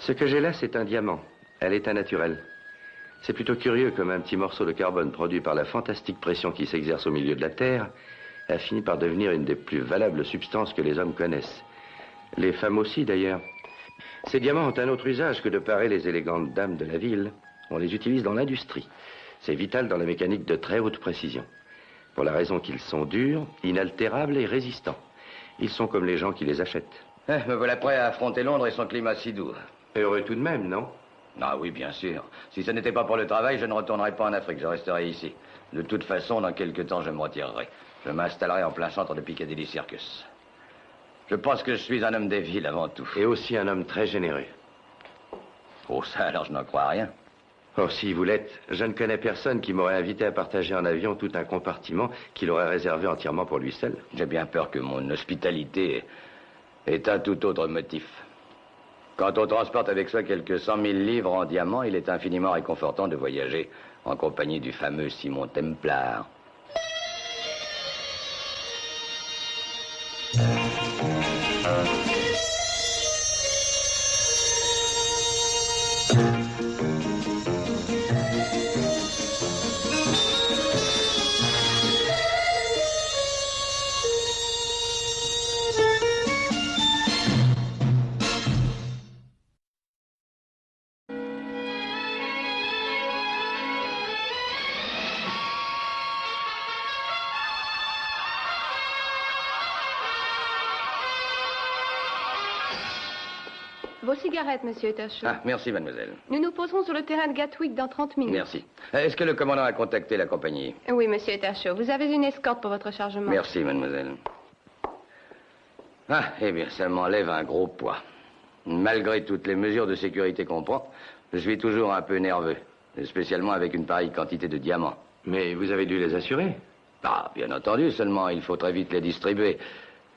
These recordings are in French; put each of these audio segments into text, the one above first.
Ce que j'ai là, c'est un diamant. Elle est un naturel. C'est plutôt curieux comme un petit morceau de carbone produit par la fantastique pression qui s'exerce au milieu de la Terre a fini par devenir une des plus valables substances que les hommes connaissent. Les femmes aussi, d'ailleurs. Ces diamants ont un autre usage que de parer les élégantes dames de la ville. On les utilise dans l'industrie. C'est vital dans la mécanique de très haute précision. Pour la raison qu'ils sont durs, inaltérables et résistants. Ils sont comme les gens qui les achètent. Me voilà prêt à affronter Londres et son climat si doux. Heureux tout de même, non? Ah oui, bien sûr. Si ce n'était pas pour le travail, je ne retournerais pas en Afrique, je resterais ici. De toute façon, dans quelques temps, je me retirerai. Je m'installerai en plein centre de Piccadilly Circus. Je pense que je suis un homme des villes avant tout. Et aussi un homme très généreux. Oh, ça, alors je n'en crois rien. Oh, si vous l'êtes, je ne connais personne qui m'aurait invité à partager en avion tout un compartiment qu'il aurait réservé entièrement pour lui seul. J'ai bien peur que mon hospitalité ait un tout autre motif. Quand on transporte avec soi quelques 100 000 livres en diamants, il est infiniment réconfortant de voyager en compagnie du fameux Simon Templar. Vos cigarettes, monsieur Ettershaw. Ah, merci, mademoiselle. Nous nous poserons sur le terrain de Gatwick dans 30 minutes. Merci. Est-ce que le commandant a contacté la compagnie? Oui, monsieur Ettershaw. Vous avez une escorte pour votre chargement. Merci, mademoiselle. Ah, eh bien, ça m'enlève un gros poids. Malgré toutes les mesures de sécurité qu'on prend, je suis toujours un peu nerveux. Spécialement avec une pareille quantité de diamants. Mais vous avez dû les assurer? Ah, bien entendu, seulement il faut très vite les distribuer.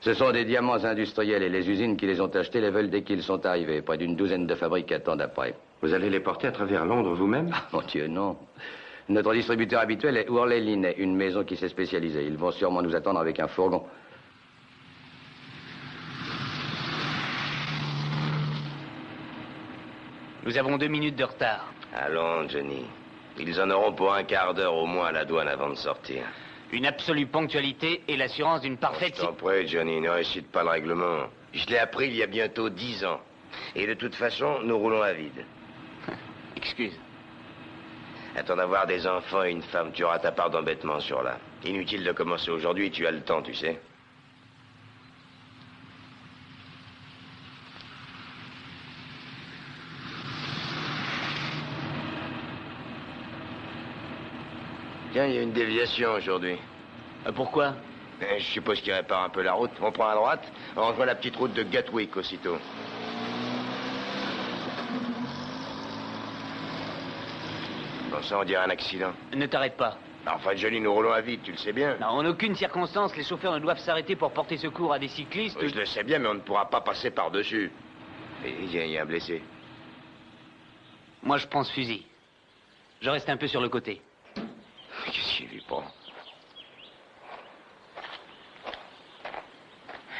Ce sont des diamants industriels et les usines qui les ont achetés les veulent dès qu'ils sont arrivés. Près d'une douzaine de fabriques attendent après. Vous allez les porter à travers Londres vous-même? Ah, mon Dieu, non. Notre distributeur habituel est Worley Linney, une maison qui s'est spécialisée. Ils vont sûrement nous attendre avec un fourgon. Nous avons 2 minutes de retard. Allons, Johnny. Ils en auront pour un quart d'heure au moins à la douane avant de sortir. Une absolue ponctualité et l'assurance d'une parfaite... Je t'en prie, Johnny, ne récite pas le règlement. Je l'ai appris il y a bientôt 10 ans. Et de toute façon, nous roulons à vide. Excuse. Attends d'avoir des enfants et une femme, tu auras ta part d'embêtement sur là. Inutile de commencer aujourd'hui, tu as le temps, tu sais. Tiens, il y a une déviation aujourd'hui. Pourquoi? Je suppose qu'il répare un peu la route. On prend à droite, on rejoint la petite route de Gatwick aussitôt. Bon, ça, on dirait un accident. Ne t'arrête pas. Enfin, Johnny, nous roulons à vide, tu le sais bien. Non, en aucune circonstance, les chauffeurs ne doivent s'arrêter pour porter secours à des cyclistes. Oui, je le sais bien, mais on ne pourra pas passer par-dessus. Et il y a un blessé. Moi, je prends ce fusil. Je reste un peu sur le côté. Qu'est-ce qu'il lui prend?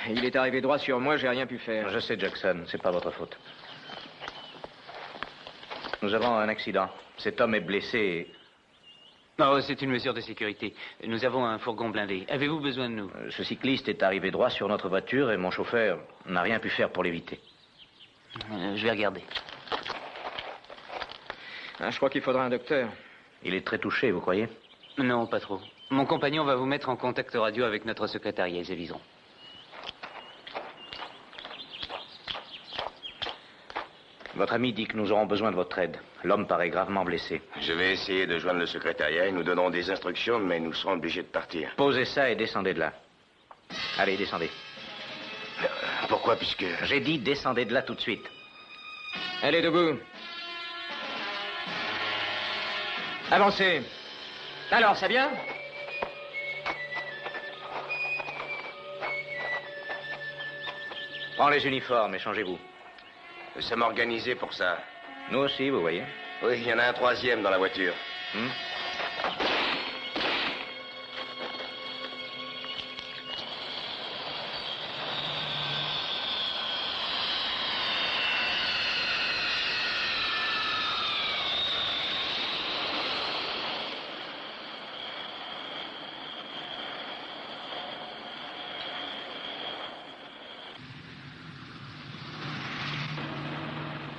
Il est arrivé droit sur moi, j'ai rien pu faire. Je sais, Jackson, c'est pas votre faute. Nous avons un accident. Cet homme est blessé. Non, c'est une mesure de sécurité. Nous avons un fourgon blindé. Avez-vous besoin de nous? Ce cycliste est arrivé droit sur notre voiture et mon chauffeur n'a rien pu faire pour l'éviter. Je vais regarder. Je crois qu'il faudra un docteur. Il est très touché, vous croyez? Non, pas trop. Mon compagnon va vous mettre en contact radio avec notre secrétariat, ils aviseront. Votre ami dit que nous aurons besoin de votre aide. L'homme paraît gravement blessé. Je vais essayer de joindre le secrétariat et nous donnerons des instructions, mais nous serons obligés de partir. Posez ça et descendez de là. Allez, descendez. Pourquoi, puisque... J'ai dit descendez de là tout de suite. Allez, debout. Avancez. Alors, ça vient? Prends les uniformes et changez-vous. Nous sommes organisés pour ça. Nous aussi, vous voyez. Oui, il y en a un troisième dans la voiture.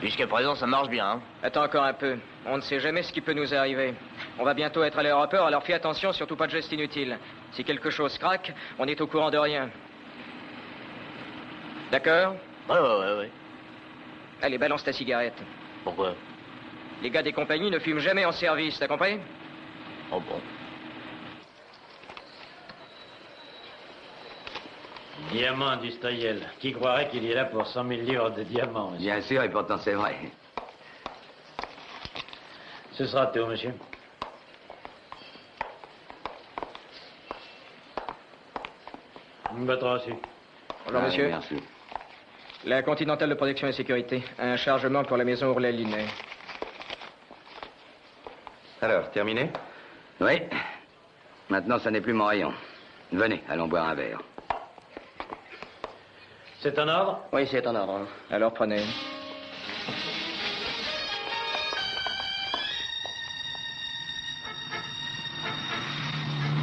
Jusqu'à présent, ça marche bien, hein. Attends encore un peu. On ne sait jamais ce qui peut nous arriver. On va bientôt être à l'aéroport, alors fais attention, surtout pas de gestes inutiles. Si quelque chose craque, on est au courant de rien. D'accord? Ouais. Allez, balance ta cigarette. Pourquoi? Les gars des compagnies ne fument jamais en service, t'as compris? Oh bon. Diamant industriel. Qui croirait qu'il y est là pour 100 000 livres de diamants, monsieur? Bien sûr, et pourtant c'est vrai. Ce sera tout, monsieur. Votre reçu. Bonjour, monsieur. Merci. La Continentale de Protection et Sécurité. Un chargement pour la maison Ourlet-Linet. Alors, terminé? Oui. Maintenant, ça n'est plus mon rayon. Venez, allons boire un verre. C'est en ordre? Oui, c'est en ordre. Alors prenez.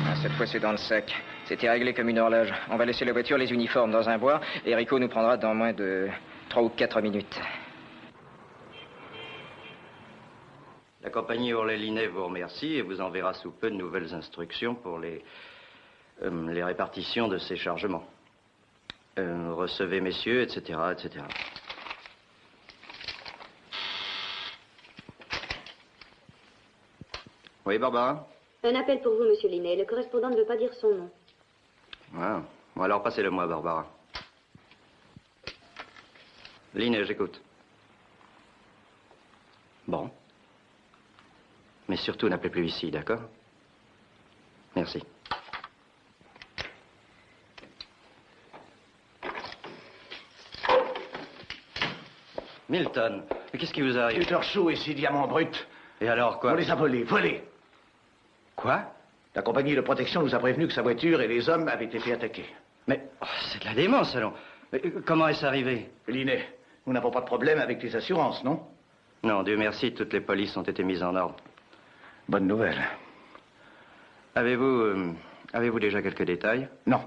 Ah, cette fois, c'est dans le sac. C'était réglé comme une horloge. On va laisser la voiture, les uniformes dans un bois, et Rico nous prendra dans moins de 3 ou 4 minutes. La compagnie Ourlet-Linet vous remercie et vous enverra sous peu de nouvelles instructions pour les répartitions de ces chargements. Recevez, messieurs, etc., etc. Oui, Barbara? Un appel pour vous, monsieur Linet. Le correspondant ne veut pas dire son nom. Ah. Bon, alors passez-le-moi, Barbara. Linet, j'écoute. Bon. Mais surtout, n'appelez plus ici, d'accord? Merci. Milton, mais qu'est-ce qui vous arrive? Peter Shaw et 6 diamants bruts. Et alors, quoi? On les a volés. Quoi? La compagnie de protection nous a prévenu que sa voiture et les hommes avaient été attaqués. Mais c'est de la démence, alors. Mais comment est-ce arrivé? Linet, nous n'avons pas de problème avec les assurances, non? Non, Dieu merci, toutes les polices ont été mises en ordre. Bonne nouvelle. Avez-vous déjà quelques détails? Non.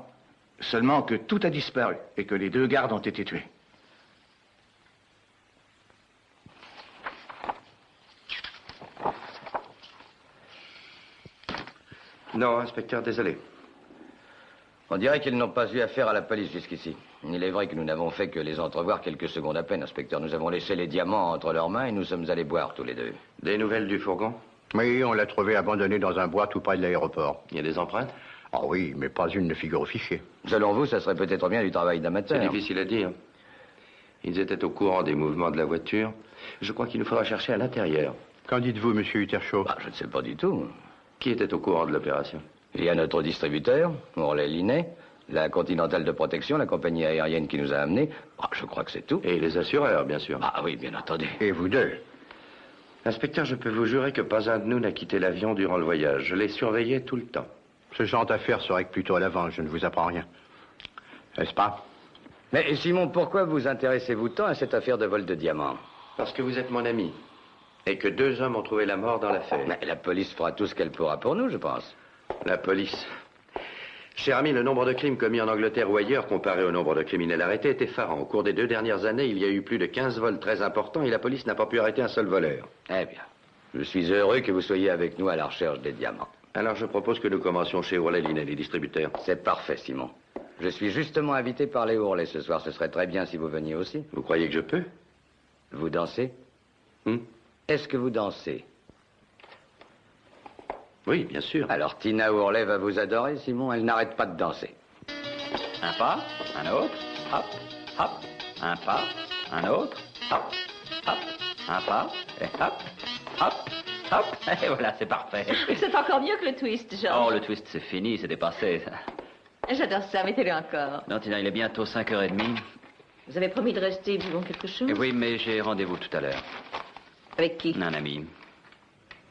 Seulement que tout a disparu et que les 2 gardes ont été tués. Non, inspecteur, désolé. On dirait qu'ils n'ont pas eu affaire à la police jusqu'ici. Il est vrai que nous n'avons fait que les entrevoir quelques secondes à peine, inspecteur. Nous avons laissé les diamants entre leurs mains et nous sommes allés boire tous les deux. Des nouvelles du fourgon? Oui, on l'a trouvé abandonné dans un bois tout près de l'aéroport. Il y a des empreintes? Ah oui, mais pas une ne figure au fichier. Selon vous, ça serait peut-être bien du travail d'amateur. C'est difficile à dire. Ils étaient au courant des mouvements de la voiture. Je crois qu'il nous faudra chercher à l'intérieur. Qu'en dites-vous, monsieur Uttershaw? Je ne sais pas du tout. Qui était au courant de l'opération? Il y a notre distributeur, Ourlet-Linet, la Continentale de Protection, la compagnie aérienne qui nous a amenés. Je crois que c'est tout. Et les assureurs, bien sûr. Ah oui, bien entendu. Et vous deux? Inspecteur, je peux vous jurer que pas un de nous n'a quitté l'avion durant le voyage. Je l'ai surveillé tout le temps. Ce genre d'affaires serait que plutôt à l'avant, je ne vous apprends rien. N'est-ce pas? Mais Simon, pourquoi vous intéressez-vous tant à cette affaire de vol de diamants? Parce que vous êtes mon ami. Et que 2 hommes ont trouvé la mort dans l'affaire. Mais la police fera tout ce qu'elle pourra pour nous, je pense. La police. Cher ami, le nombre de crimes commis en Angleterre ou ailleurs, comparé au nombre de criminels arrêtés, est effarant. Au cours des 2 dernières années, il y a eu plus de 15 vols très importants et la police n'a pas pu arrêter un seul voleur. Eh bien, je suis heureux que vous soyez avec nous à la recherche des diamants. Alors je propose que nous commencions chez Ourlet-Linet, les distributeurs. C'est parfait, Simon. Je suis justement invité par les Ourlet ce soir. Ce serait très bien si vous veniez aussi. Vous croyez que je peux? Vous dansez? Est-ce que vous dansez? Oui, bien sûr. Alors Tina Ourlet va vous adorer, Simon. Elle n'arrête pas de danser. Un pas, un autre, hop, hop, un pas, un autre, hop, hop, un pas, et hop, hop, hop, et voilà, c'est parfait. C'est encore mieux que le twist, George. Oh, le twist, c'est fini, c'est dépassé. J'adore ça, mettez-le encore. Non, Tina, il est bientôt 5h30. Vous avez promis de rester, buvons quelque chose? Et oui, mais j'ai rendez-vous tout à l'heure. Avec qui? Un ami.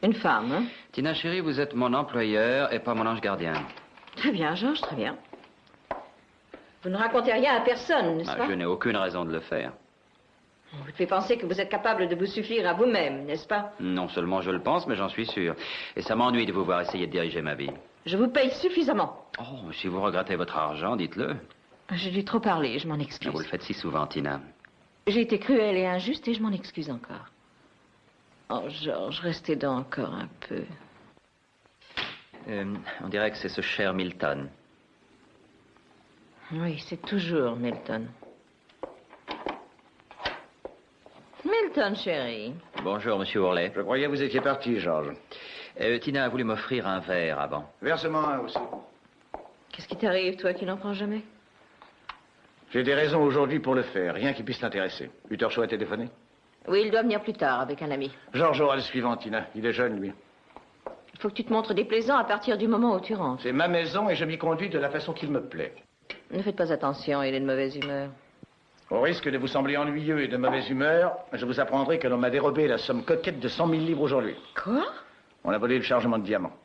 Une femme, hein? Tina, chérie, vous êtes mon employeur et pas mon ange gardien. Très bien, Georges, très bien. Vous ne racontez rien à personne, n'est-ce pas? Je n'ai aucune raison de le faire. On vous fait penser que vous êtes capable de vous suffire à vous-même, n'est-ce pas? Non seulement je le pense, mais j'en suis sûr. Et ça m'ennuie de vous voir essayer de diriger ma vie. Je vous paye suffisamment. Oh, si vous regrettez votre argent, dites-le. J'ai dû trop parler, je m'en excuse. Vous le faites si souvent, Tina. J'ai été cruelle et injuste et je m'en excuse encore. Oh, Georges, restez donc encore un peu. On dirait que c'est ce cher Milton. Oui, c'est toujours Milton. Milton, chérie. Bonjour, monsieur Worley. Je croyais que vous étiez parti, Georges. Tina a voulu m'offrir un verre avant. Versement un aussi. Qu'est-ce qui t'arrive, toi, qui n'en prends jamais? J'ai des raisons aujourd'hui pour le faire, rien qui puisse t'intéresser. Uttershaw a téléphoné? Oui, il doit venir plus tard avec un ami. Georges aura le suivant, Tina. Il est jeune, lui. Il faut que tu te montres déplaisant à partir du moment où tu rentres. C'est ma maison et je m'y conduis de la façon qu'il me plaît. Ne faites pas attention, il est de mauvaise humeur. Au risque de vous sembler ennuyeux et de mauvaise humeur, je vous apprendrai que l'on m'a dérobé la somme coquette de 100 000 livres aujourd'hui. Quoi? On a volé le chargement de diamants.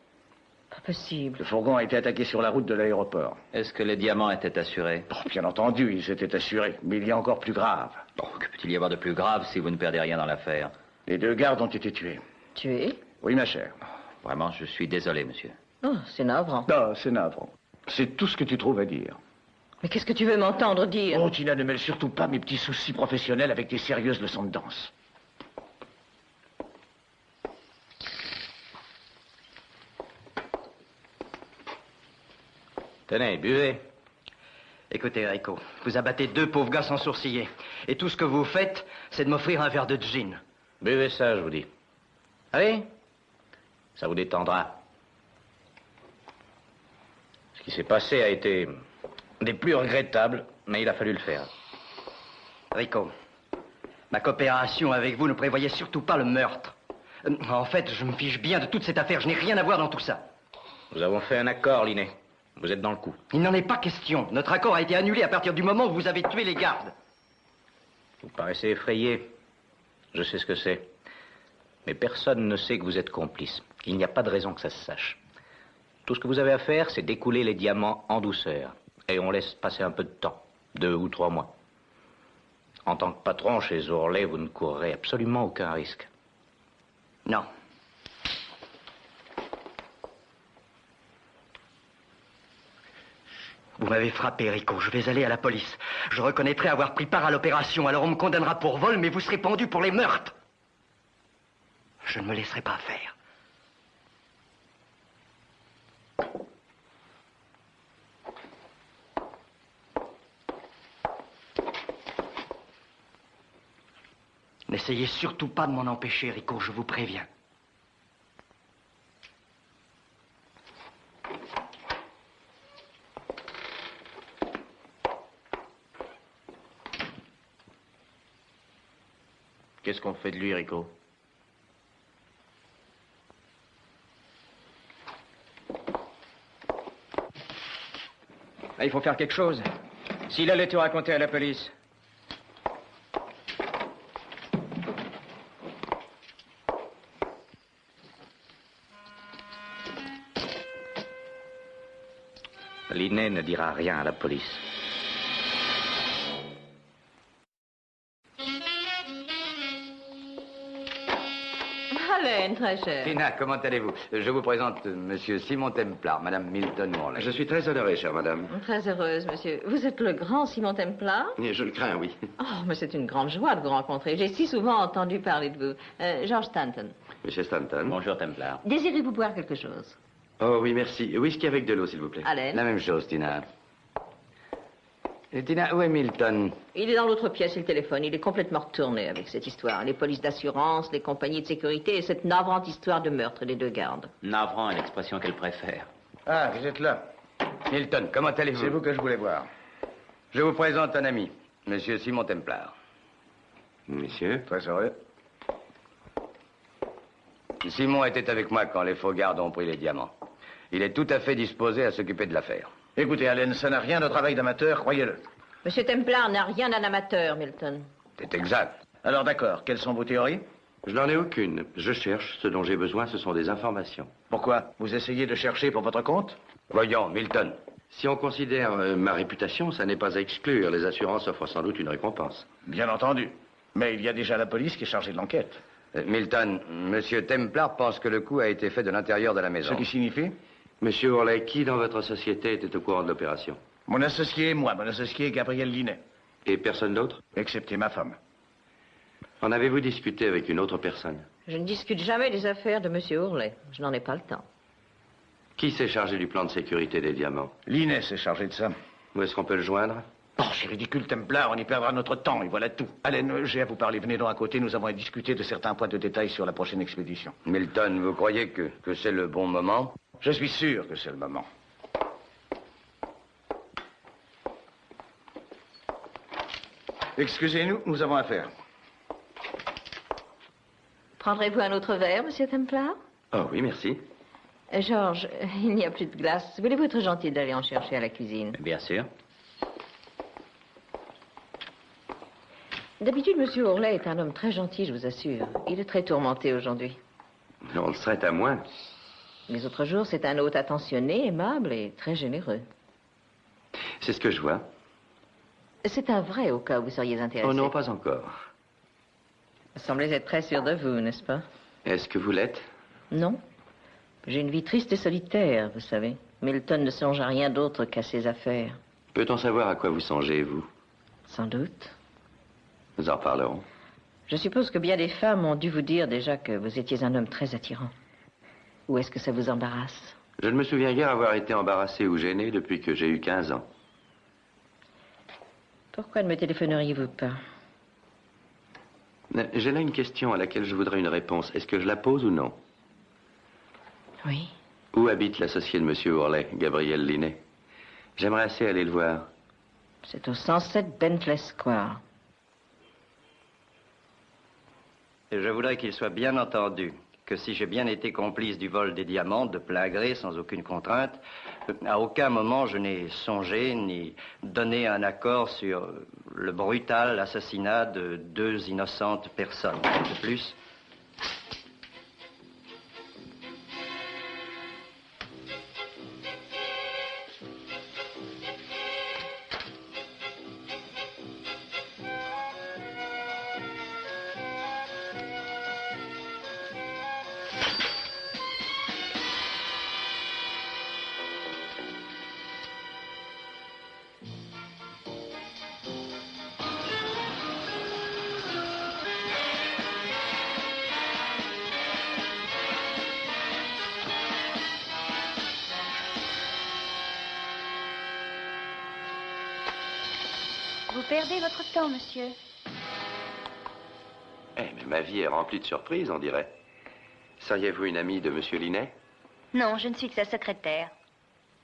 Pas possible. Le fourgon a été attaqué sur la route de l'aéroport. Est-ce que les diamants étaient assurés? Oh, bien entendu, ils étaient assurés. Mais il y a encore plus grave. Oh, que peut-il y avoir de plus grave si vous ne perdez rien dans l'affaire? Les 2 gardes ont été tués. Tués? Oui, ma chère. Vraiment, je suis désolé, monsieur. Oh, c'est navrant. Non, c'est navrant. C'est tout ce que tu trouves à dire. Mais qu'est-ce que tu veux m'entendre dire? Oh, Tina, ne mêle surtout pas mes petits soucis professionnels avec tes sérieuses leçons de danse. Tenez, buvez. Écoutez, Rico, vous abattez 2 pauvres gars sans sourciller. Et tout ce que vous faites, c'est de m'offrir un verre de gin. Buvez ça, je vous dis. Allez. Ça vous détendra. Ce qui s'est passé a été des plus regrettables, mais il a fallu le faire. Rico, ma coopération avec vous ne prévoyait surtout pas le meurtre. En fait, je me fiche bien de toute cette affaire. Je n'ai rien à voir dans tout ça. Nous avons fait un accord, Linné. Vous êtes dans le coup. Il n'en est pas question. Notre accord a été annulé à partir du moment où vous avez tué les gardes. Vous paraissez effrayé. Je sais ce que c'est. Mais personne ne sait que vous êtes complice. Il n'y a pas de raison que ça se sache. Tout ce que vous avez à faire, c'est d'écouler les diamants en douceur. Et on laisse passer un peu de temps. 2 ou 3 mois. En tant que patron chez Worley, vous ne courrez absolument aucun risque. Non. Vous m'avez frappé, Rico. Je vais aller à la police. Je reconnaîtrai avoir pris part à l'opération. Alors on me condamnera pour vol, mais vous serez pendu pour les meurtres. Je ne me laisserai pas faire. N'essayez surtout pas de m'en empêcher, Rico, je vous préviens. Qu'est-ce qu'on fait de lui, Rico? Il faut faire quelque chose. S'il allait tout raconter à la police. Linné ne dira rien à la police. Alain, très cher. Tina, comment allez-vous? Je vous présente monsieur Simon Templar, madame Milton Worley. Je suis très honoré, chère madame. Très heureuse, monsieur. Vous êtes le grand Simon Templar? Je le crains, oui. Oh, mais c'est une grande joie de vous rencontrer. J'ai si souvent entendu parler de vous. George Stanton. Monsieur Stanton. Bonjour, Templar. Désirez-vous boire quelque chose? Oh oui, merci. Whisky avec de l'eau, s'il vous plaît. Alain? La même chose, Tina. Et Tina, où est Milton? Il est dans l'autre pièce, il téléphone. Il est complètement retourné avec cette histoire. Les polices d'assurance, les compagnies de sécurité et cette navrante histoire de meurtre des 2 gardes. Navrant est l'expression qu'elle préfère. Ah, vous êtes là. Milton, comment allez-vous? C'est vous que je voulais voir. Je vous présente un ami, monsieur Simon Templar. Monsieur. Très heureux. Simon était avec moi quand les faux gardes ont pris les diamants. Il est tout à fait disposé à s'occuper de l'affaire. Écoutez, Allen, ça n'a rien de travail d'amateur, croyez-le. Monsieur Templar n'a rien d'un amateur, Milton. C'est exact. Alors d'accord, quelles sont vos théories? Je n'en ai aucune. Je cherche. Ce dont j'ai besoin, ce sont des informations. Pourquoi? Vous essayez de chercher pour votre compte? Voyons, Milton. Si on considère ma réputation, ça n'est pas à exclure. Les assurances offrent sans doute une récompense. Bien entendu. Mais il y a déjà la police qui est chargée de l'enquête. Milton, monsieur Templar pense que le coup a été fait de l'intérieur de la maison. Ce qui signifie? Monsieur Worley, qui dans votre société était au courant de l'opération? Mon associé et moi. Mon associé est Gabriel Linné. Et personne d'autre? Excepté ma femme. En avez-vous discuté avec une autre personne? Je ne discute jamais des affaires de M. Ourlet. Je n'en ai pas le temps. Qui s'est chargé du plan de sécurité des diamants? Linet s'est chargé de ça. Où est-ce qu'on peut le joindre? Oh, c'est ridicule, Templar, on y perdra notre temps, et voilà tout. Allen, j'ai à vous parler, venez donc à côté, nous avons à discuter de certains points de détail sur la prochaine expédition. Milton, vous croyez que c'est le bon moment? Je suis sûr que c'est le moment. Excusez-nous, nous avons affaire. Prendrez-vous un autre verre, Monsieur Templar? Oh oui, merci. Georges, il n'y a plus de glace. Voulez-vous être gentil d'aller en chercher à la cuisine? Bien sûr. D'habitude, Monsieur Ourlet est un homme très gentil, je vous assure. Il est très tourmenté aujourd'hui. On le serait à moins. Les autres jours, c'est un hôte attentionné, aimable et très généreux. C'est ce que je vois. C'est un vrai au cas où vous seriez intéressé. Oh non, pas encore. Vous semblez être très sûr de vous, n'est-ce pas? Est-ce que vous l'êtes? Non. J'ai une vie triste et solitaire, vous savez. Milton ne songe à rien d'autre qu'à ses affaires. Peut-on savoir à quoi vous songez, vous? Sans doute. Nous en parlerons. Je suppose que bien des femmes ont dû vous dire déjà que vous étiez un homme très attirant. Ou est-ce que ça vous embarrasse? Je ne me souviens guère avoir été embarrassé ou gêné depuis que j'ai eu 15 ans. Pourquoi ne me téléphoneriez-vous pas? J'ai là une question à laquelle je voudrais une réponse. Est-ce que je la pose ou non? Oui. Où habite l'associé de M. Ourlet, Gabriel Linet? J'aimerais assez aller le voir. C'est au 107 Bentley Square. Et je voudrais qu'il soit bien entendu que si j'ai bien été complice du vol des diamants de plein gré, sans aucune contrainte, à aucun moment je n'ai songé ni donné un accord sur le brutal assassinat de 2 innocentes personnes. De plus, Vous perdez votre temps, monsieur. Eh, mais ma vie est remplie de surprises, on dirait. Seriez-vous une amie de M. Linet? Non, je ne suis que sa secrétaire.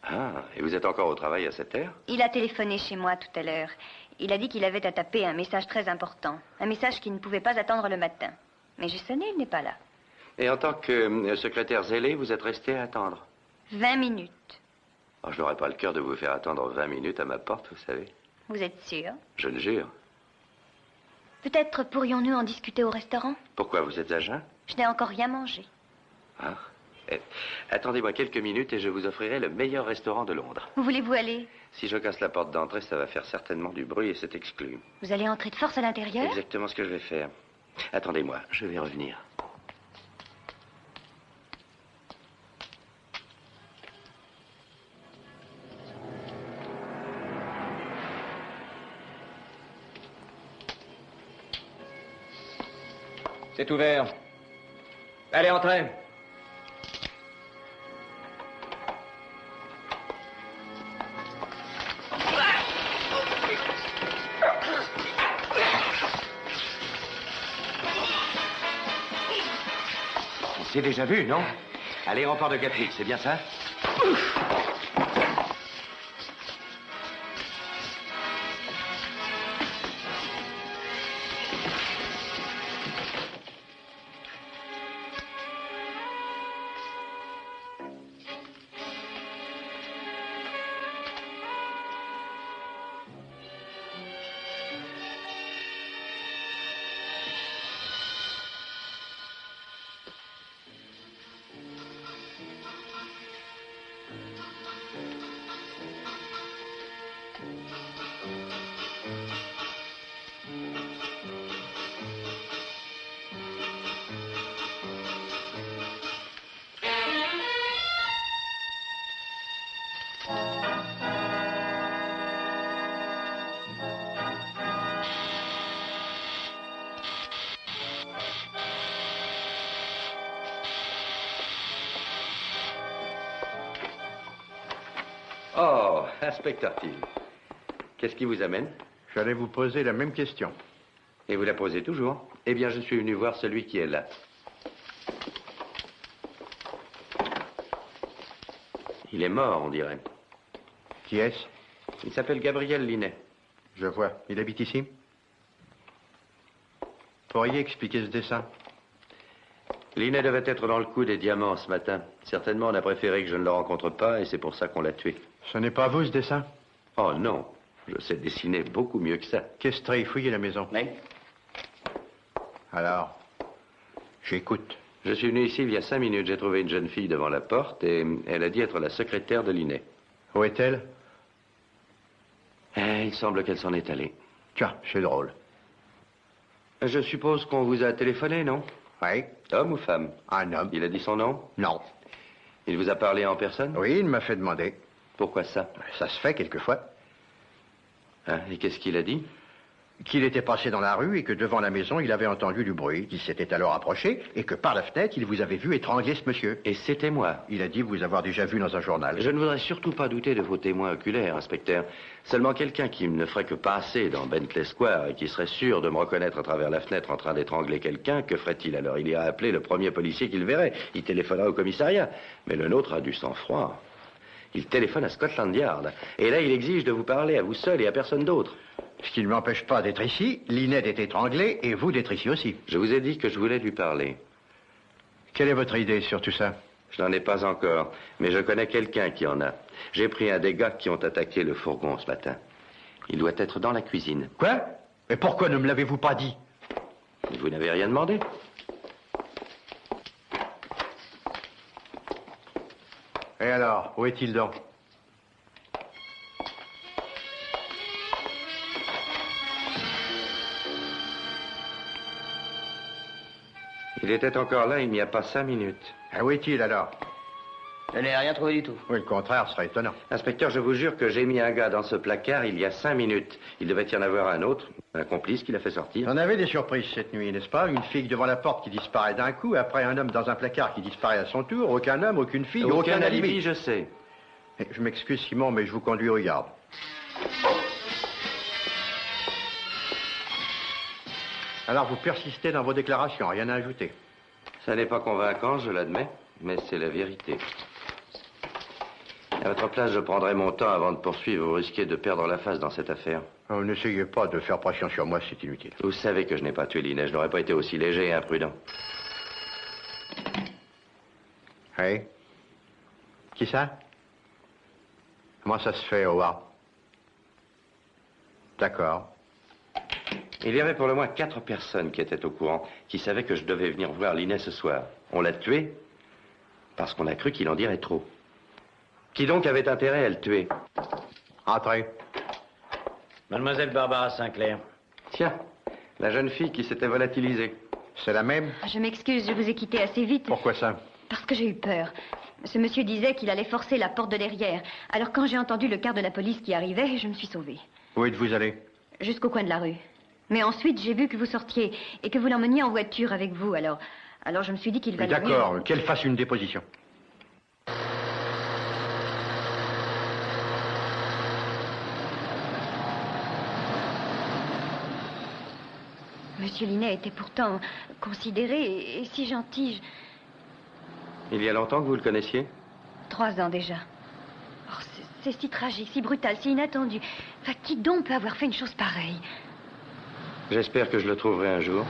Ah, et vous êtes encore au travail à cette heure? Il a téléphoné chez moi tout à l'heure. Il a dit qu'il avait à taper un message très important. Un message qui ne pouvait pas attendre le matin. Mais j'ai sonné, il n'est pas là. Et en tant que secrétaire zélé, vous êtes resté à attendre? 20 minutes. Oh, je n'aurais pas le cœur de vous faire attendre 20 minutes à ma porte, vous savez. Vous êtes sûr? Je le jure. Peut-être pourrions-nous en discuter au restaurant? Pourquoi, vous êtes à jeun? Je n'ai encore rien mangé. Ah. Attendez-moi quelques minutes et je vous offrirai le meilleur restaurant de Londres. Où voulez-vous aller? Si je casse la porte d'entrée, ça va faire certainement du bruit et c'est exclu. Vous allez entrer de force à l'intérieur? Exactement ce que je vais faire. Attendez-moi, je vais revenir. C'est ouvert. Allez, entrez. On s'est déjà vu, non? À l'aéroport de Gatwick, c'est bien ça? Oh, inspecteur Thiel. Qu'est-ce qui vous amène? J'allais vous poser la même question. Et vous la posez toujours? Eh bien, je suis venu voir celui qui est là. Il est mort, on dirait. Qui est-ce? Il s'appelle Gabriel Linet. Je vois. Il habite ici? Pourriez expliquer ce dessin? Linet devait être dans le coup des diamants ce matin. Certainement, on a préféré que je ne le rencontre pas et c'est pour ça qu'on l'a tué. Ce n'est pas vous, ce dessin? Oh non, je sais dessiner beaucoup mieux que ça. Questrey, fouillez la maison. Oui. Alors, j'écoute. Je suis venu ici il y a 5 minutes. J'ai trouvé une jeune fille devant la porte et elle a dit être la secrétaire de Linet. Où est-elle? Il semble qu'elle s'en est allée. Tiens, c'est drôle. Je suppose qu'on vous a téléphoné, non? Oui. Homme ou femme? Un homme. Il a dit son nom? Non. Il vous a parlé en personne? Oui, il m'a fait demander. Pourquoi ça? Ça se fait quelquefois. Hein, et qu'est-ce qu'il a dit? Qu'il était passé dans la rue et que devant la maison, il avait entendu du bruit, qu'il s'était alors approché et que par la fenêtre, il vous avait vu étrangler ce monsieur. Et c'était moi. Il a dit vous avoir déjà vu dans un journal. Je ne voudrais surtout pas douter de vos témoins oculaires, inspecteur. Seulement quelqu'un qui ne ferait que passer dans Bentley Square et qui serait sûr de me reconnaître à travers la fenêtre en train d'étrangler quelqu'un, que ferait-il alors? Il irait appeler le premier policier qu'il verrait. Il téléphonerait au commissariat. Mais le nôtre a du sang-froid. Il téléphone à Scotland Yard. Et là, il exige de vous parler à vous seul et à personne d'autre. Ce qui ne m'empêche pas d'être ici, Linet d'être étranglé et vous d'être ici aussi. Je vous ai dit que je voulais lui parler. Quelle est votre idée sur tout ça? Je n'en ai pas encore, mais je connais quelqu'un qui en a. J'ai pris un des gars qui ont attaqué le fourgon ce matin. Il doit être dans la cuisine. Quoi? Et pourquoi ne me l'avez-vous pas dit? Vous n'avez rien demandé. Et alors, où est-il donc? Il était encore là il n'y a pas 5 minutes. Ah, où est-il alors? Je n'ai rien trouvé du tout. Oui, le contraire serait étonnant. Inspecteur, je vous jure que j'ai mis un gars dans ce placard il y a 5 minutes. Il devait y en avoir un autre, un complice qui l'a fait sortir. On avait des surprises cette nuit, n'est-ce pas? Une fille devant la porte qui disparaît d'un coup, après un homme dans un placard qui disparaît à son tour, aucun homme, aucune fille, aucun alibi. Je sais. Je m'excuse, Simon, mais je vous conduis au yard. Alors, vous persistez dans vos déclarations, rien à ajouter. Ça n'est pas convaincant, je l'admets, mais c'est la vérité. À votre place, je prendrai mon temps avant de poursuivre. Vous risquez de perdre la face dans cette affaire. Oh, n'essayez pas de faire pression sur moi, c'est inutile. Vous savez que je n'ai pas tué Linet. Je n'aurais pas été aussi léger et imprudent. Oui? Qui ça? Comment ça se fait, Howard? D'accord. Il y avait pour le moins 4 personnes qui étaient au courant, qui savaient que je devais venir voir Linet ce soir. On l'a tué parce qu'on a cru qu'il en dirait trop. Qui donc avait intérêt à le tuer? Entrez. Mademoiselle Barbara Sinclair. Tiens, la jeune fille qui s'était volatilisée. C'est la même? Je m'excuse, je vous ai quitté assez vite. Pourquoi ça? Parce que j'ai eu peur. Ce monsieur disait qu'il allait forcer la porte de derrière. Alors quand j'ai entendu le quart de la police qui arrivait, je me suis sauvée. Où êtes-vous allé? Jusqu'au coin de la rue. Mais ensuite, j'ai vu que vous sortiez et que vous l'emmeniez en voiture avec vous. Alors je me suis dit qu'il valait mieux... D'accord, qu'elle fasse une déposition. Monsieur Linet était pourtant considéré et si gentil. Il y a longtemps que vous le connaissiez? 3 ans déjà. Oh, c'est si tragique, si brutal, si inattendu. Enfin, qui donc peut avoir fait une chose pareille? J'espère que je le trouverai un jour.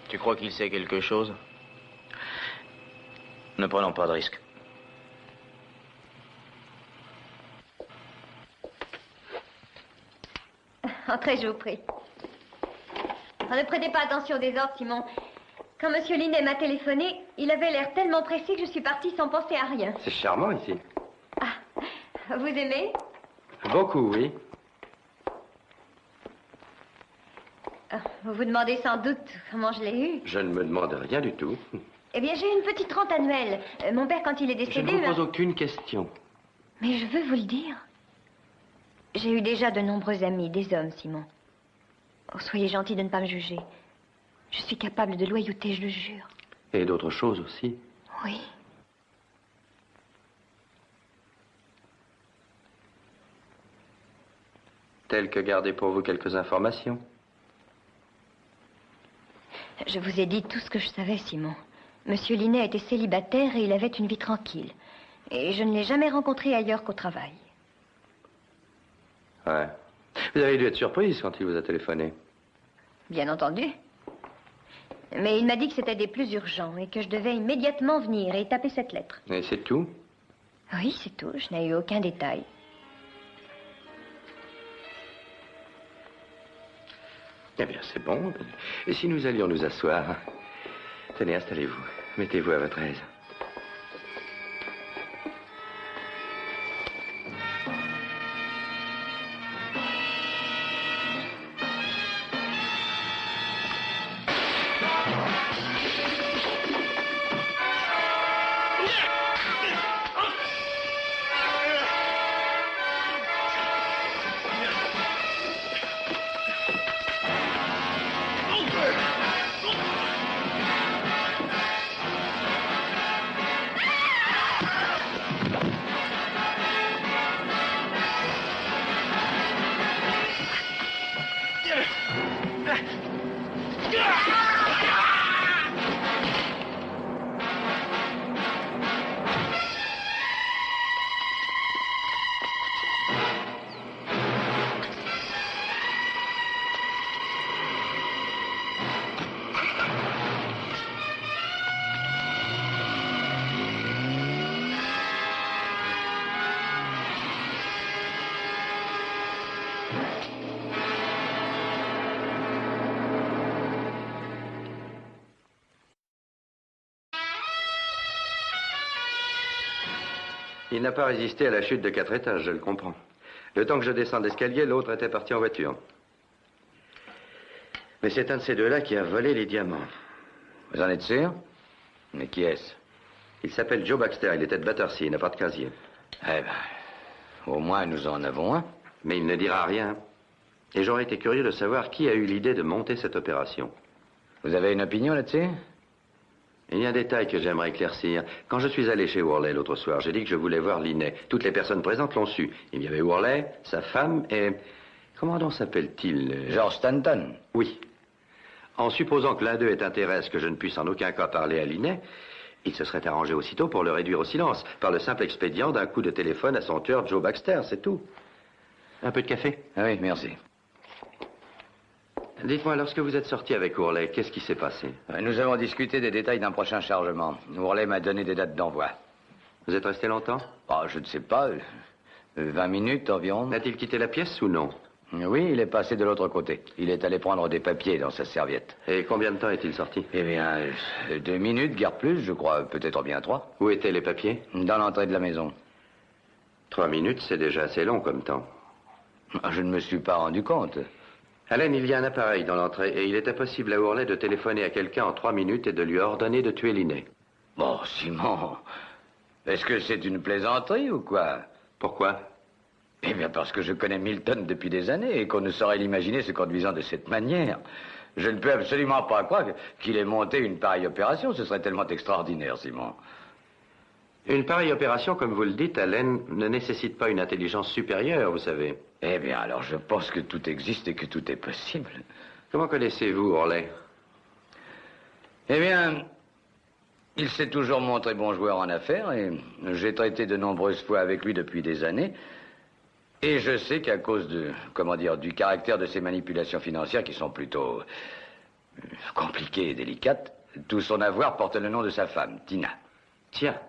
Tu crois qu'il sait quelque chose? Ne prenons pas de risque. Entrez, je vous prie. Ne prêtez pas attention au désordre, Simon. Quand M. Linnet m'a téléphoné, il avait l'air tellement pressé que je suis partie sans penser à rien. C'est charmant ici. Ah, vous aimez? Beaucoup, oui. Vous vous demandez sans doute comment je l'ai eu. Je ne me demande rien du tout. Eh bien, j'ai une petite rente annuelle. Mon père, quand il est décédé... Je ne vous pose aucune question. Mais je veux vous le dire. J'ai eu déjà de nombreux amis, des hommes, Simon. Oh, soyez gentil de ne pas me juger. Je suis capable de loyauté, je le jure. Et d'autres choses aussi. Oui. Telles que garder pour vous quelques informations. Je vous ai dit tout ce que je savais, Simon. Monsieur Linnet était célibataire et il avait une vie tranquille. Et je ne l'ai jamais rencontré ailleurs qu'au travail. Ouais. Vous avez dû être surprise quand il vous a téléphoné. Bien entendu. Mais il m'a dit que c'était des plus urgents et que je devais immédiatement venir et taper cette lettre. Et c'est tout? Oui, c'est tout. Je n'ai eu aucun détail. Eh bien, c'est bon. Et si nous allions nous asseoir? Tenez, installez-vous. Mettez-vous à votre aise. Il n'a pas résisté à la chute de 4 étages, je le comprends. Le temps que je descende l'escalier, l'autre était parti en voiture. Mais c'est un de ces deux-là qui a volé les diamants. Vous en êtes sûr? Mais qui est-ce? Il s'appelle Joe Baxter, il était de Battersea, il n'a pas de casier. Eh ben, au moins nous en avons un. Mais il ne dira rien. Et j'aurais été curieux de savoir qui a eu l'idée de monter cette opération. Vous avez une opinion là-dessus? Il y a un détail que j'aimerais éclaircir. Quand je suis allé chez Worley l'autre soir, j'ai dit que je voulais voir Linnet. Toutes les personnes présentes l'ont su. Il y avait Worley, sa femme et... Comment donc s'appelle-t-il? George Stanton. Oui. En supposant que l'un d'eux ait intérêt à ce que je ne puisse en aucun cas parler à Linnet, il se serait arrangé aussitôt pour le réduire au silence, par le simple expédient d'un coup de téléphone à son tueur Joe Baxter, c'est tout. Un peu de café? Ah oui, merci. Dites-moi, lorsque vous êtes sorti avec Worley, qu'est-ce qui s'est passé? Nous avons discuté des détails d'un prochain chargement. Worley m'a donné des dates d'envoi. Vous êtes resté longtemps? Oh, je ne sais pas. 20 minutes environ. N'a-t-il quitté la pièce ou non? Oui, il est passé de l'autre côté. Il est allé prendre des papiers dans sa serviette. Et combien de temps est-il sorti? Eh bien, 2 minutes, guère plus, je crois. Peut-être bien 3. Où étaient les papiers? Dans l'entrée de la maison. 3 minutes, c'est déjà assez long comme temps. Je ne me suis pas rendu compte. Allen, il y a un appareil dans l'entrée et il est impossible à Worley de téléphoner à quelqu'un en 3 minutes et de lui ordonner de tuer Linnet. Bon, Simon, est-ce que c'est une plaisanterie ou quoi? Pourquoi? Eh bien, parce que je connais Milton depuis des années et qu'on ne saurait l'imaginer se conduisant de cette manière. Je ne peux absolument pas croire qu'il ait monté une pareille opération. Ce serait tellement extraordinaire, Simon. Une pareille opération, comme vous le dites, Allen, ne nécessite pas une intelligence supérieure, vous savez. Eh bien, alors je pense que tout existe et que tout est possible. Comment connaissez-vous Worley? Eh bien, il s'est toujours montré bon joueur en affaires et j'ai traité de nombreuses fois avec lui depuis des années. Et je sais qu'à cause de, du caractère de ses manipulations financières qui sont plutôt compliquées et délicates, tout son avoir porte le nom de sa femme, Tina. Tiens.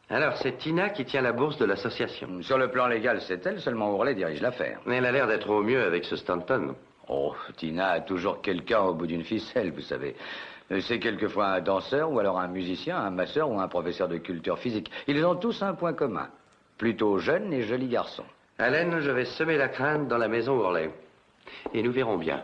Alors, c'est Tina qui tient la bourse de l'association. Sur le plan légal, c'est elle, seulement Ourlet dirige l'affaire. Mais elle a l'air d'être au mieux avec ce Stanton. Oh, Tina a toujours quelqu'un au bout d'une ficelle, vous savez. C'est quelquefois un danseur, ou alors un musicien, un masseur ou un professeur de culture physique. Ils ont tous un point commun. Plutôt jeune et joli garçon. Allen, je vais semer la crainte dans la maison Ourlet. Et nous verrons bien.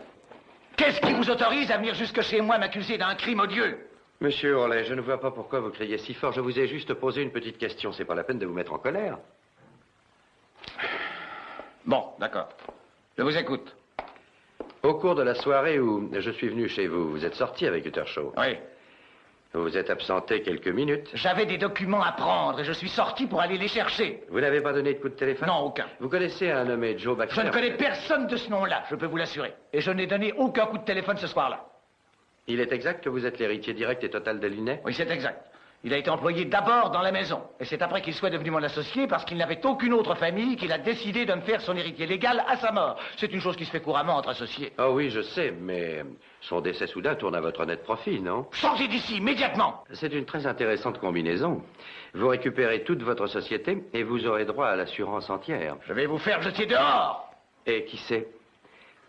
Qu'est-ce qui vous autorise à venir jusque chez moi m'accuser d'un crime odieux? Monsieur Ourlet, je ne vois pas pourquoi vous criez si fort. Je vous ai juste posé une petite question. C'est pas la peine de vous mettre en colère. Bon, d'accord. Je vous écoute. Au cours de la soirée où je suis venu chez vous, vous êtes sorti avec Uttershaw. Oui. Vous vous êtes absenté quelques minutes. J'avais des documents à prendre et je suis sorti pour aller les chercher. Vous n'avez pas donné de coup de téléphone? Non, aucun. Vous connaissez un nommé Joe Baxter? Je ne connais personne de ce nom-là, je peux vous l'assurer. Et je n'ai donné aucun coup de téléphone ce soir-là. Il est exact que vous êtes l'héritier direct et total de Linnet? Oui, c'est exact. Il a été employé d'abord dans la maison. Et c'est après qu'il soit devenu mon associé, parce qu'il n'avait aucune autre famille, qu'il a décidé de me faire son héritier légal à sa mort. C'est une chose qui se fait couramment entre associés. Oh oui, je sais, mais son décès soudain tourne à votre net profit, non? Sortez d'ici, immédiatement! C'est une très intéressante combinaison. Vous récupérez toute votre société et vous aurez droit à l'assurance entière. Je vais vous faire jeter dehors! Et qui sait?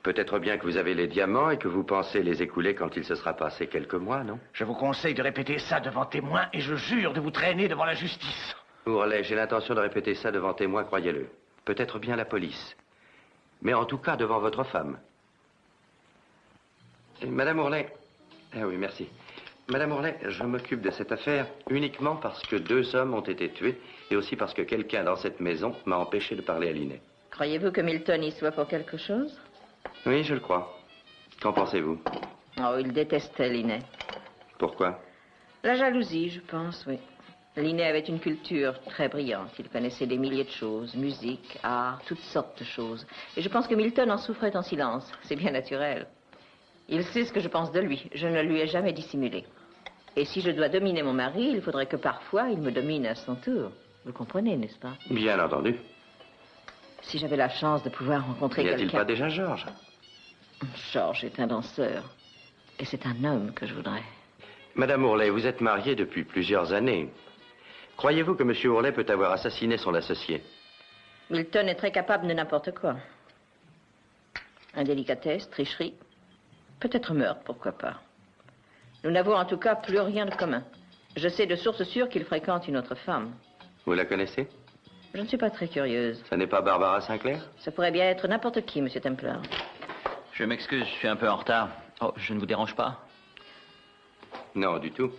Peut-être bien que vous avez les diamants et que vous pensez les écouler quand il se sera passé quelques mois, non? Je vous conseille de répéter ça devant témoins et je jure de vous traîner devant la justice. Ourlet, j'ai l'intention de répéter ça devant témoins, croyez-le. Peut-être bien la police. Mais en tout cas devant votre femme. Et Madame Ourlet... Ah oui, merci. Madame Ourlet, je m'occupe de cette affaire uniquement parce que 2 hommes ont été tués et aussi parce que quelqu'un dans cette maison m'a empêché de parler à Linnet. Croyez-vous que Milton y soit pour quelque chose? Oui, je le crois. Qu'en pensez-vous? Oh, il détestait Linnet. Pourquoi? La jalousie, je pense, oui. Linnet avait une culture très brillante. Il connaissait des milliers de choses, musique, art, toutes sortes de choses. Et je pense que Milton en souffrait en silence. C'est bien naturel. Il sait ce que je pense de lui. Je ne lui ai jamais dissimulé. Et si je dois dominer mon mari, il faudrait que parfois il me domine à son tour. Vous comprenez, n'est-ce pas? Bien entendu. Si j'avais la chance de pouvoir rencontrer quelqu'un... N'y a-t-il pas déjà Georges? Georges est un danseur. Et c'est un homme que je voudrais. Madame Ourlet, vous êtes mariée depuis plusieurs années. Croyez-vous que Monsieur Ourlet peut avoir assassiné son associé? Milton est très capable de n'importe quoi. Indélicatesse, tricherie, peut-être meurtre, pourquoi pas. Nous n'avons en tout cas plus rien de commun. Je sais de source sûre qu'il fréquente une autre femme. Vous la connaissez? Je ne suis pas très curieuse. Ça n'est pas Barbara Sinclair? Ça pourrait bien être n'importe qui, Monsieur Templar. Je m'excuse, je suis un peu en retard. Oh, je ne vous dérange pas? Non, du tout.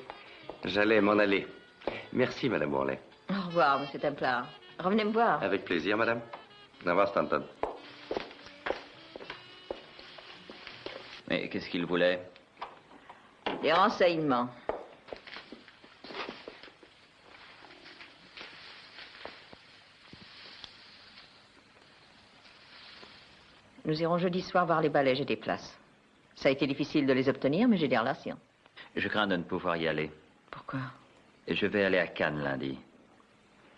J'allais m'en aller. Merci, Madame Ourlet. Au revoir, Monsieur Templar. Revenez me voir. Avec plaisir, Madame. Au revoir, Stanton. Mais qu'est-ce qu'il voulait? Des renseignements. Nous irons jeudi soir voir les ballets, j'ai des places. Ça a été difficile de les obtenir, mais j'ai des relations. Je crains de ne pouvoir y aller. Pourquoi? Et je vais aller à Cannes lundi.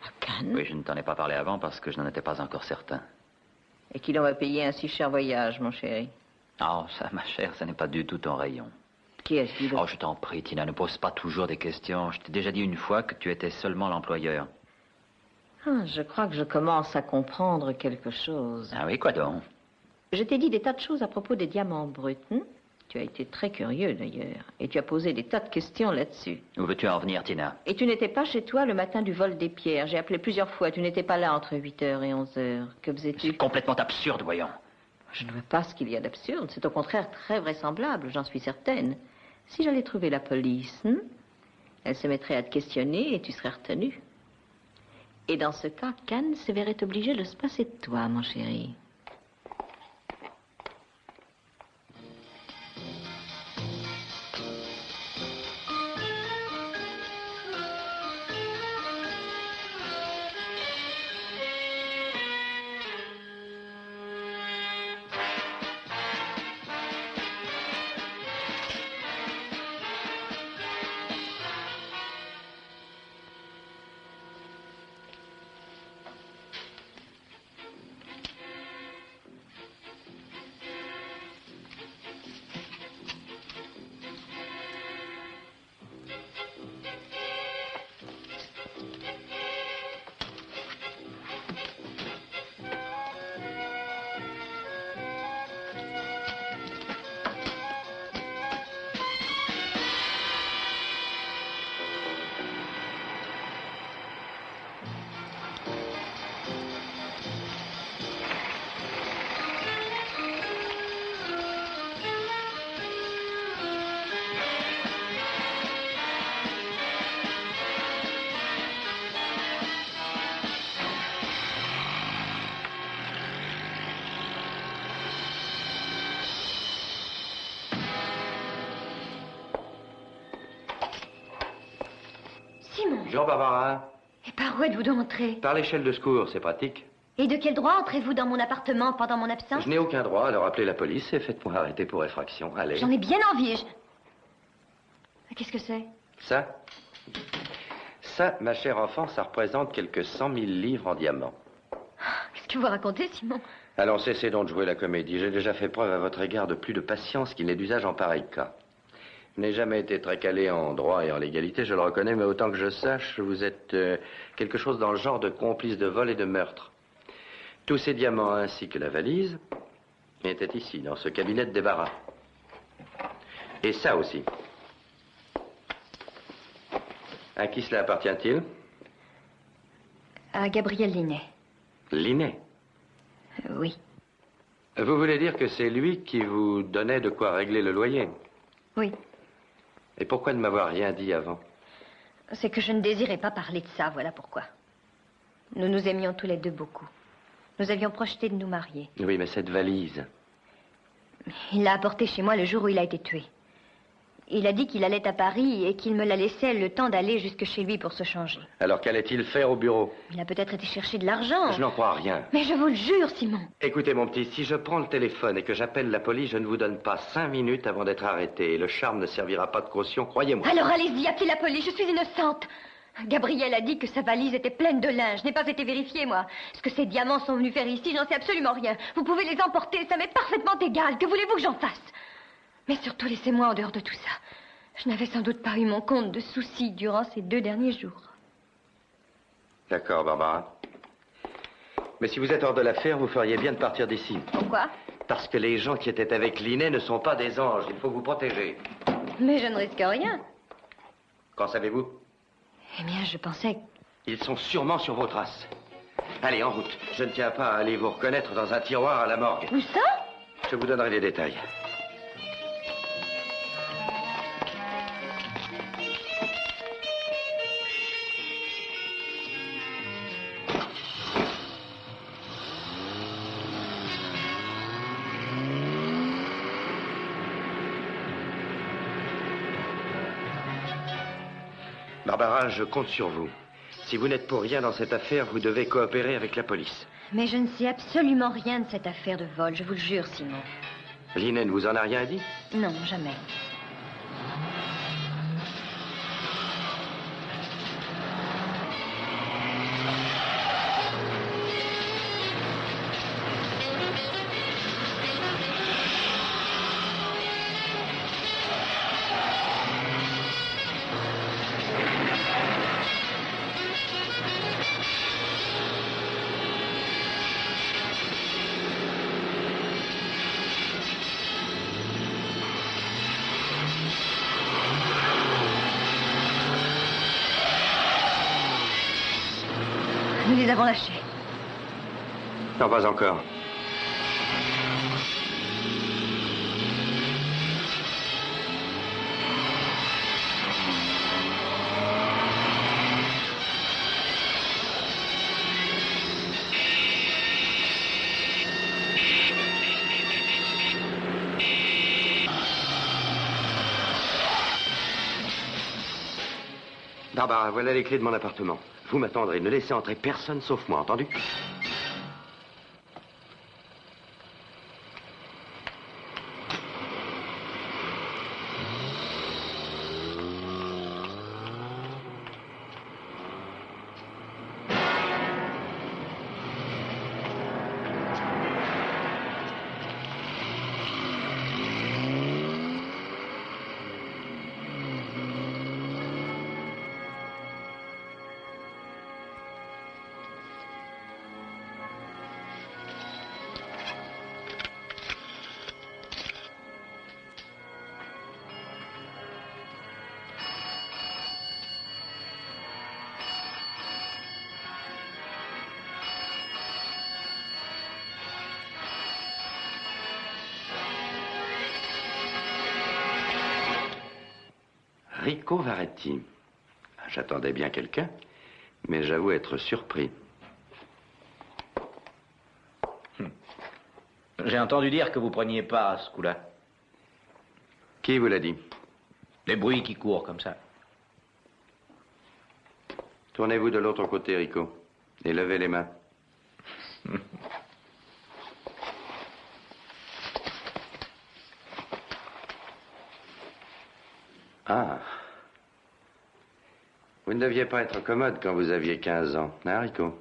À Cannes? Oui, je ne t'en ai pas parlé avant parce que je n'en étais pas encore certain. Et qui l'on va payer un si cher voyage, mon chéri? Oh, ça, ma chère, ça n'est pas du tout ton rayon. Qui est-ce qui veut? Oh, je t'en prie, Tina, ne pose pas toujours des questions. Je t'ai déjà dit une fois que tu étais seulement l'employeur. Ah, je crois que je commence à comprendre quelque chose. Ah oui, quoi donc? Je t'ai dit des tas de choses à propos des diamants bruts. Tu as été très curieux, d'ailleurs. Et tu as posé des tas de questions là-dessus. Où veux-tu en venir, Tina? Et tu n'étais pas chez toi le matin du vol des pierres. J'ai appelé plusieurs fois. Tu n'étais pas là entre 8h et 11h. Que faisais-tu? C'est complètement absurde, voyons. Je ne vois pas ce qu'il y a d'absurde. C'est au contraire très vraisemblable, j'en suis certaine. Si j'allais trouver la police, elle se mettrait à te questionner et tu serais retenu. Et dans ce cas, Cannes se verrait obligé de se passer de toi, mon chéri. Bonjour, Barbara. Et par où êtes-vous donc entré? Par l'échelle de secours, c'est pratique. Et de quel droit entrez-vous dans mon appartement pendant mon absence? Je n'ai aucun droit, alors appelez la police et faites-moi arrêter pour effraction. Allez. J'en ai bien envie. Qu'est-ce que c'est? Ça, ma chère enfant, ça représente quelques 100 000 livres en diamants. Qu'est-ce que vous racontez, Simon? Allons, cessez donc de jouer la comédie. J'ai déjà fait preuve à votre égard de plus de patience qu'il n'est d'usage en pareil cas. Je n'ai jamais été très calé en droit et en légalité, je le reconnais, mais autant que je sache, vous êtes quelque chose dans le genre de complice de vol et de meurtre. Tous ces diamants ainsi que la valise étaient ici, dans ce cabinet de débarras. Et ça aussi. À qui cela appartient-il? À Gabriel Linnet. Linnet? Oui. Vous voulez dire que c'est lui qui vous donnait de quoi régler le loyer? Oui. Et pourquoi ne m'avoir rien dit avant? C'est que je ne désirais pas parler de ça, voilà pourquoi. Nous nous aimions tous les deux beaucoup. Nous avions projeté de nous marier. Oui, mais cette valise... Il l'a apportée chez moi le jour où il a été tué. Il a dit qu'il allait à Paris et qu'il me la laissait le temps d'aller jusque chez lui pour se changer. Alors qu'allait-il faire au bureau? Il a peut-être été chercher de l'argent. Je n'en crois rien. Mais je vous le jure, Simon. Écoutez, mon petit, si je prends le téléphone et que j'appelle la police, je ne vous donne pas 5 minutes avant d'être arrêté. Et le charme ne servira pas de caution, croyez-moi. Alors allez-y, appelez la police, je suis innocente. Gabriel a dit que sa valise était pleine de linge. Je n'ai pas été vérifiée, moi. Ce que ces diamants sont venus faire ici, j'en sais absolument rien. Vous pouvez les emporter, ça m'est parfaitement égal. Que voulez-vous que j'en fasse? Mais surtout, laissez-moi en dehors de tout ça. Je n'avais sans doute pas eu mon compte de soucis durant ces 2 derniers jours. D'accord, Barbara. Mais si vous êtes hors de l'affaire, vous feriez bien de partir d'ici. Pourquoi? Parce que les gens qui étaient avec Linnet ne sont pas des anges. Il faut vous protéger. Mais je ne risque rien. Qu'en savez-vous? Eh bien, je pensais... Ils sont sûrement sur vos traces. Allez, en route. Je ne tiens pas à aller vous reconnaître dans un tiroir à la morgue. Où ça? Je vous donnerai les détails. Barbara, je compte sur vous. Si vous n'êtes pour rien dans cette affaire, vous devez coopérer avec la police. Mais je ne sais absolument rien de cette affaire de vol, je vous le jure, Simon. Linnet ne vous en a rien dit? Non, jamais. Nous les avons lâchés. Non, pas encore. Barbara, voilà les clés de mon appartement. Vous m'attendrez, ne laissez entrer personne sauf moi, entendu? Rico Varetti. J'attendais bien quelqu'un, mais j'avoue être surpris. J'ai entendu dire que vous preniez pas à ce coup-là. Qui vous l'a dit? Les bruits qui courent comme ça. Tournez-vous de l'autre côté, Rico, et levez les mains. Ah. Vous ne deviez pas être commode quand vous aviez 15 ans, hein, Rico?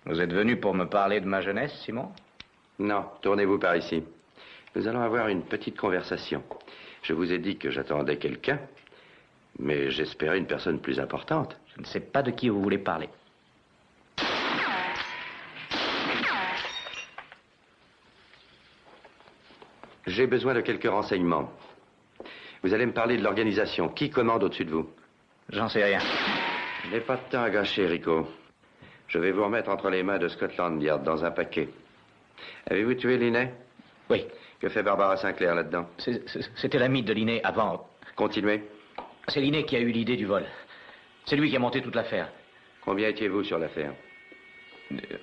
Vous êtes venu pour me parler de ma jeunesse, Simon? Non, tournez-vous par ici. Nous allons avoir une petite conversation. Je vous ai dit que j'attendais quelqu'un, mais j'espérais une personne plus importante. Je ne sais pas de qui vous voulez parler. J'ai besoin de quelques renseignements. Vous allez me parler de l'organisation. Qui commande au-dessus de vous? J'en sais rien. Je n'ai pas de temps à gâcher, Rico. Je vais vous remettre entre les mains de Scotland Yard dans un paquet. Avez-vous tué Linné? Oui. Que fait Barbara Sinclair là-dedans? C'était l'ami de Linné avant. Continuez. C'est Linné qui a eu l'idée du vol. C'est lui qui a monté toute l'affaire. Combien étiez-vous sur l'affaire?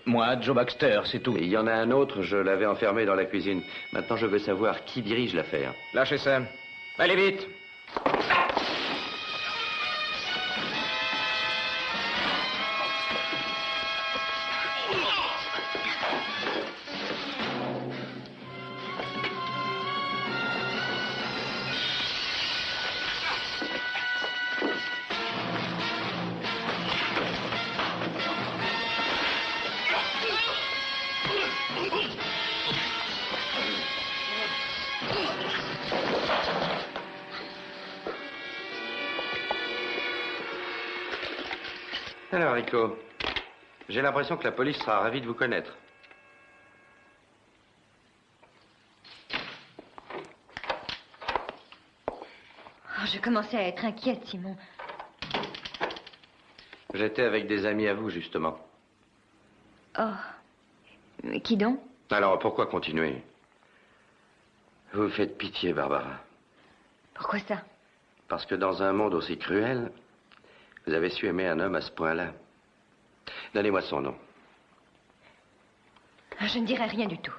Moi, Joe Baxter, c'est tout. Et il y en a un autre, je l'avais enfermé dans la cuisine. Maintenant, je veux savoir qui dirige l'affaire. Lâchez ça. Allez vite. Alors, Rico, j'ai l'impression que la police sera ravie de vous connaître. Oh, je commençais à être inquiète, Simon. J'étais avec des amis à vous, justement. Oh. Mais qui donc? Alors, pourquoi continuer? Vous me faites pitié, Barbara. Pourquoi ça? Parce que dans un monde aussi cruel, vous avez su aimer un homme à ce point-là. Donnez-moi son nom. Je ne dirai rien du tout.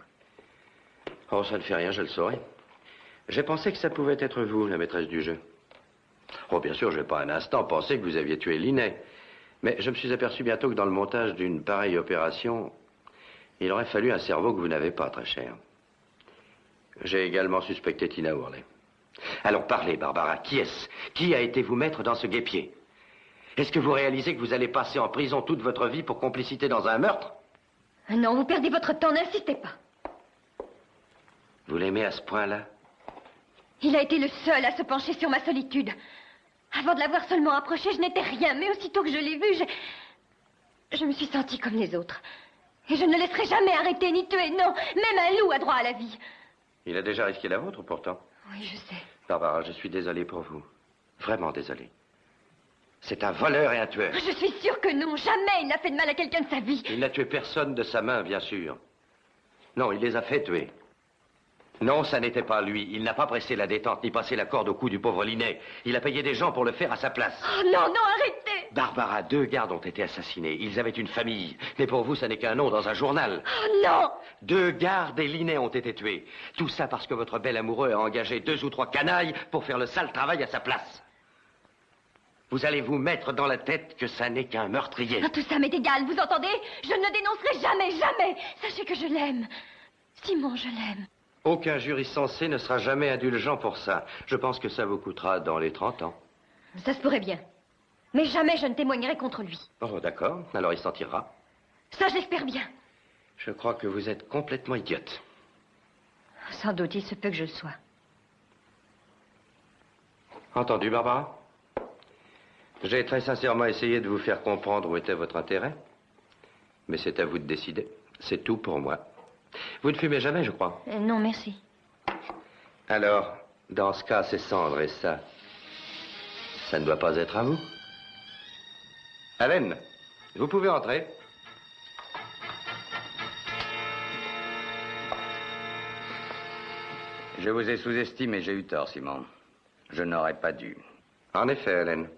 Oh, ça ne fait rien, je le saurai. J'ai pensé que ça pouvait être vous, la maîtresse du jeu. Oh, bien sûr, je n'ai pas un instant pensé que vous aviez tué Linné. Mais je me suis aperçu bientôt que dans le montage d'une pareille opération, il aurait fallu un cerveau que vous n'avez pas, très cher. J'ai également suspecté Tina Worley. Alors parlez, Barbara. Qui est-ce? Qui a été vous mettre dans ce guêpier? Est-ce que vous réalisez que vous allez passer en prison toute votre vie pour complicité dans un meurtre? Non, vous perdez votre temps, n'insistez pas. Vous l'aimez à ce point-là? Il a été le seul à se pencher sur ma solitude. Avant de l'avoir seulement approché, je n'étais rien, mais aussitôt que je l'ai vu, je me suis sentie comme les autres. Et je ne le laisserai jamais arrêter ni tuer, non. Même un loup a droit à la vie. Il a déjà risqué la vôtre, pourtant. Oui, je sais. Barbara, je suis désolé pour vous. Vraiment désolé. C'est un voleur et un tueur. Je suis sûre que non. Jamais il n'a fait de mal à quelqu'un de sa vie. Il n'a tué personne de sa main, bien sûr. Non, il les a fait tuer. Non, ça n'était pas lui. Il n'a pas pressé la détente ni passé la corde au cou du pauvre Linné. Il a payé des gens pour le faire à sa place. Oh non, non, arrêtez! Barbara, 2 gardes ont été assassinés. Ils avaient une famille. Mais pour vous, ça n'est qu'un nom dans un journal. Oh non! 2 gardes et Linné ont été tués. Tout ça parce que votre bel amoureux a engagé 2 ou 3 canailles pour faire le sale travail à sa place. Vous allez vous mettre dans la tête que ça n'est qu'un meurtrier. Ah, tout ça m'est égal, vous entendez? Je ne le dénoncerai jamais, jamais. Sachez que je l'aime. Simon, je l'aime. Aucun jury sensé ne sera jamais indulgent pour ça. Je pense que ça vous coûtera dans les 30 ans. Ça se pourrait bien. Mais jamais je ne témoignerai contre lui. Oh, d'accord. Alors il s'en tirera. Ça, j'espère bien. Je crois que vous êtes complètement idiote. Sans doute, il se peut que je le sois. Entendu, Barbara? J'ai très sincèrement essayé de vous faire comprendre où était votre intérêt. Mais c'est à vous de décider. C'est tout pour moi. Vous ne fumez jamais, je crois. Non, merci. Alors, dans ce cas, c'est cendre et ça ne doit pas être à vous. Allen, vous pouvez entrer. Je vous ai sous-estimé, j'ai eu tort, Simon. Je n'aurais pas dû. En effet, Allen.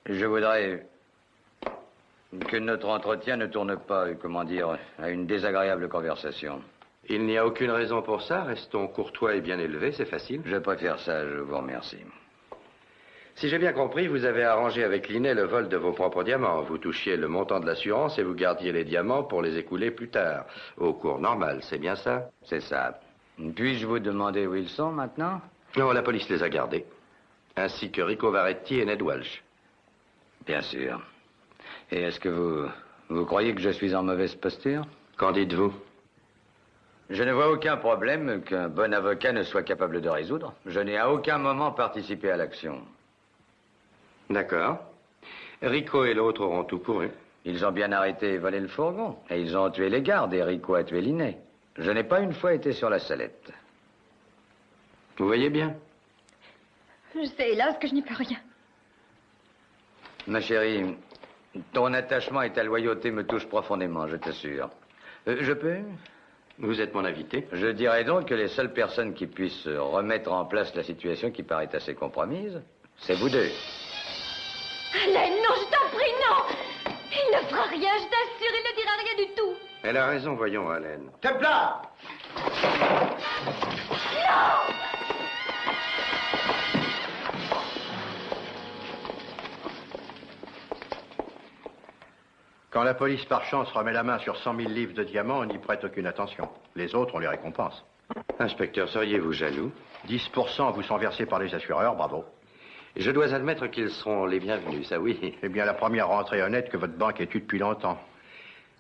Je voudrais que notre entretien ne tourne pas, comment dire, à une désagréable conversation. Il n'y a aucune raison pour ça. Restons courtois et bien élevés, c'est facile. Je préfère ça, je vous remercie. Si j'ai bien compris, vous avez arrangé avec Linné le vol de vos propres diamants. Vous touchiez le montant de l'assurance et vous gardiez les diamants pour les écouler plus tard, au cours normal, c'est bien ça? C'est ça. Puis-je vous demander où ils sont maintenant? Non, la police les a gardés, ainsi que Rico Varetti et Ned Walsh. Bien sûr. Et est-ce que vous croyez que je suis en mauvaise posture? Qu'en dites-vous? Je ne vois aucun problème qu'un bon avocat ne soit capable de résoudre. Je n'ai à aucun moment participé à l'action. D'accord. Rico et l'autre auront tout couru. Ils ont bien arrêté et volé le fourgon. Et ils ont tué les gardes et Rico a tué Linné. Je n'ai pas une fois été sur la sellette. Vous voyez bien? Je sais, hélas, que je n'y peux rien. Ma chérie, ton attachement et ta loyauté me touchent profondément, je t'assure. Je peux? Vous êtes mon invité. Je dirais donc que les seules personnes qui puissent remettre en place la situation qui paraît assez compromise, c'est vous deux. Alain, non, je t'en prie, non! Il ne fera rien, je t'assure, il ne dira rien du tout. Elle a raison, voyons, Alain. Templar! Non! Quand la police par chance remet la main sur 100 000 livres de diamants, on n'y prête aucune attention. Les autres, on les récompense. Inspecteur, seriez-vous jaloux? 10% vous sont versés par les assureurs, bravo. Je dois admettre qu'ils seront les bienvenus, ça oui. C'est bien la première rentrée honnête que votre banque ait eue depuis longtemps.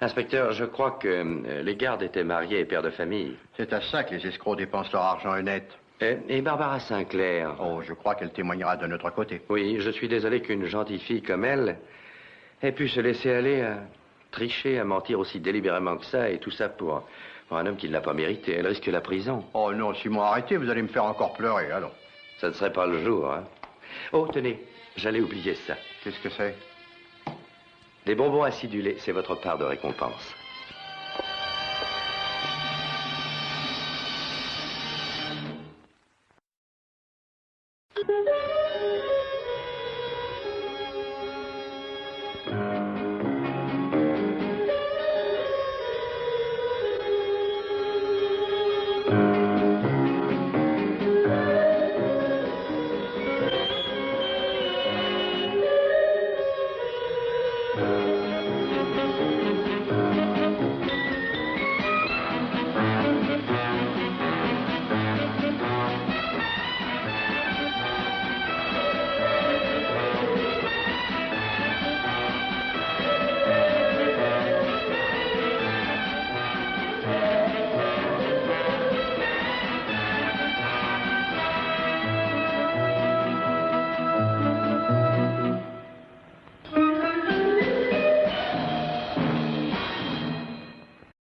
Inspecteur, je crois que les gardes étaient mariés et pères de famille. C'est à ça que les escrocs dépensent leur argent honnête. Et Barbara Sinclair? Oh, je crois qu'elle témoignera de notre côté. Oui, je suis désolé qu'une gentille fille comme elle ait pu se laisser aller à tricher, à mentir aussi délibérément que ça, et tout ça pour un homme qui ne l'a pas mérité. Elle risque la prison. Oh non, Simon, arrêtez, vous allez me faire encore pleurer, allons. Ça ne serait pas le jour, hein? Oh, tenez, j'allais oublier ça. Qu'est-ce que c'est? Des bonbons acidulés, c'est votre part de récompense.